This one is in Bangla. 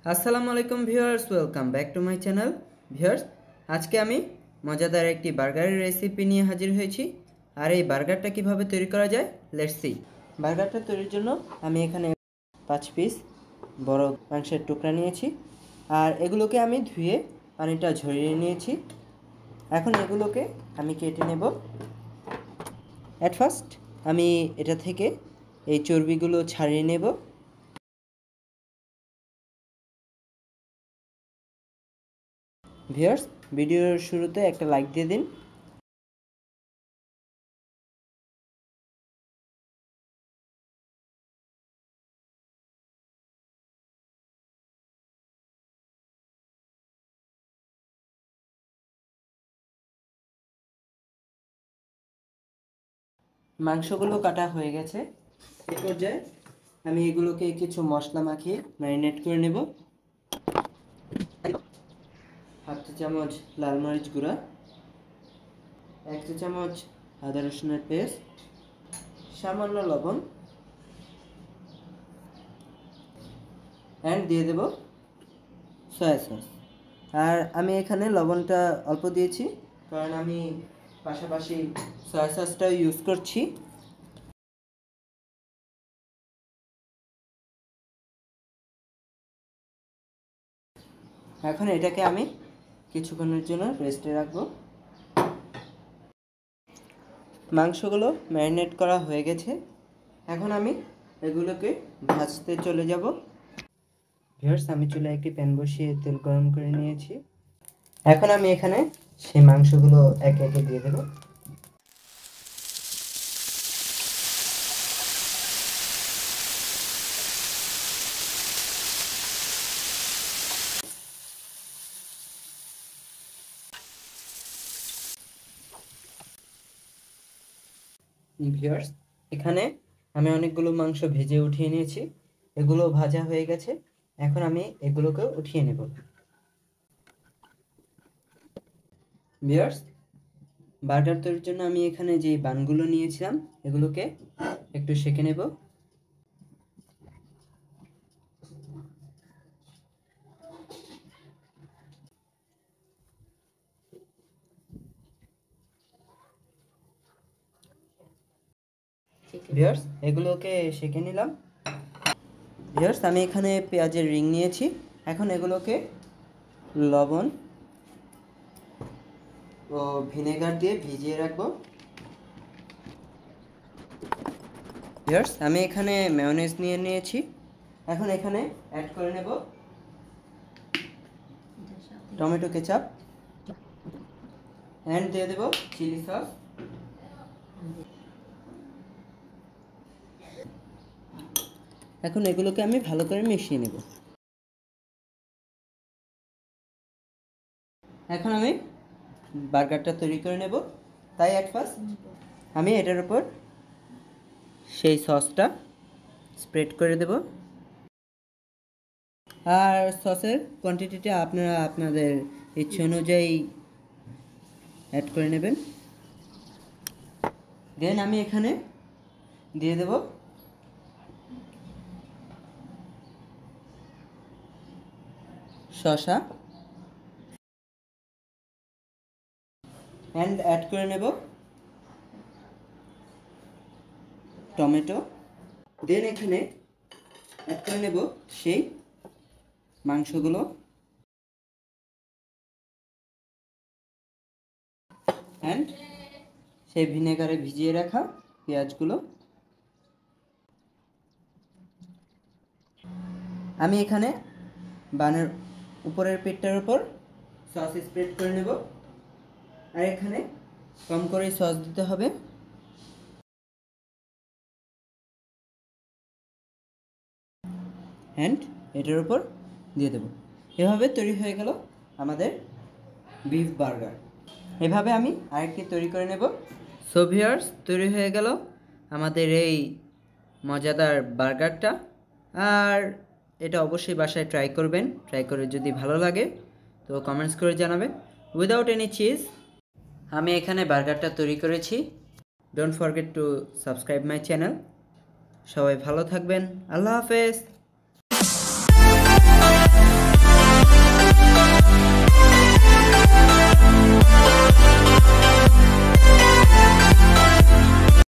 আসসালামু আলাইকুম viewers, welcome back to my channel. Viewers, আজকে আমি মজাদার একটি বার্গারের রেসিপি নিয়ে হাজির হয়েছি। আর এই বার্গারটা কিভাবে তৈরি করা যায়, লেটস সি। বার্গারটা তৈরির জন্য আমি এখানে 5 পিস বড় মাংসের টুকরা নিয়েছি, আর এগুলোকে আমি ধুয়ে পানিটা ঝরিয়ে নিয়েছি। এখন এগুলোকে আমি কেটে নেব। অ্যাট ফার্স্ট আমি এটা থেকে এই চর্বিগুলো ছাড়িয়ে নেব। ভিউয়ার্স, ভিডিওর শুরুতে একটা লাইক দিয়ে দিন। মাংসগুলো কাটা হয়ে গেছে। এই পর্যায়ে আমি এগুলোকে কিছু মশলা মাখিয়ে ম্যারিনেট করে নেব। 1/2 চা চামচ লাল মরিচ গুঁড়া, 1 চা চামচ আদা রসুনের পেস্ট, সামান্য লবণ, অ্যান্ড দিয়ে দেব সয়া সস। আর আমি এখানে লবণটা অল্প দিয়েছি, কারণ আমি পাশাপাশি সয়া সসটাও ইউজ করছি। এখন এটাকে আমি কিছুক্ষণের জন্য রেস্টে রাখবো। মাংসগুলো ম্যারিনেট করা হয়ে গেছে। এখন আমি এগুলোকে ভাজতে চলে যাব। ভিউয়ার্স, আমি চুলায় একটি প্যান বসিয়ে তেল গরম করে নিয়েছি। এখন আমি এখানে সেই মাংসগুলো একে একে দিয়ে দেব। ভিউয়ার্স, এখানে আমি অনেকগুলো মাংস ভেজে উঠিয়ে নিয়েছি। এগুলো ভাজা হয়ে গেছে। এখন আমি এগুলোকে উঠিয়ে নেব। ভিউয়ার্স, বার্গার তৈরির জন্য আমি এখানে যে বানগুলো নিয়েছিলাম এগুলোকে একটু সেঁকে নেব। ভিউয়ার্স, এগুলোকে সেঁকে নিলাম। ভিউয়ার্স, আমি এখানে পেঁয়াজের রিং নিয়েছি। এখন এগুলোকে লবণ ও ভিনেগার দিয়ে ভিজিয়ে রাখবো। ভিউয়ার্স, আমি এখানে মেয়োনেজ নিয়ে নিয়েছি। এখন এখানে অ্যাড করে নেব টমেটো কেচাপ, অ্যান্ড দিয়ে দেব চিলি সস। এখন এগুলোকে আমি ভালো করে মিশিয়ে নেব। এখন আমি বার্গারটা তৈরি করে নেব। তাই অ্যাট ফার্স্ট আমি এটার উপর সেই সসটা স্প্রেড করে দেব। আর সসের কোয়ান্টিটিটা আপনারা আপনাদের ইচ্ছে অনুযায়ী অ্যাড করে নেবেন। দেন আমি এখানে দিয়ে দেব শসা, অ্যান্ড অ্যাড করে নেব টমেটো। দেন এখানে অ্যাড করে নেব সেই মাংসগুলো, অ্যান্ড সেই ভিনেগারে ভিজিয়ে রাখা পেঁয়াজগুলো। আমি এখানে বানের উপরের পেটটার উপর সস স্প্রেড করে নেব। আর এখানে কম করে সস দিতে হবে। অ্যান্ড এটার উপর দিয়ে দেব। এভাবে তৈরি হয়ে গেল আমাদের বিফ বার্গার। এভাবে আমি আরেকটি তৈরি করে নেব। সো ভিউয়ার্স, তৈরি হয়ে গেল আমাদের এই মজাদার বার্গারটা। আর এটা অবশ্যই বাসায় ট্রাই করবেন। ট্রাই করে যদি ভালো লাগে তো কমেন্টস করে জানাবেন। উইদাউট এনি চিজ আমি এখানে বার্গারটা তৈরি করেছি। Don't forget to subscribe my channel. সবাই ভালো থাকবেন। আল্লাহ হাফেজ।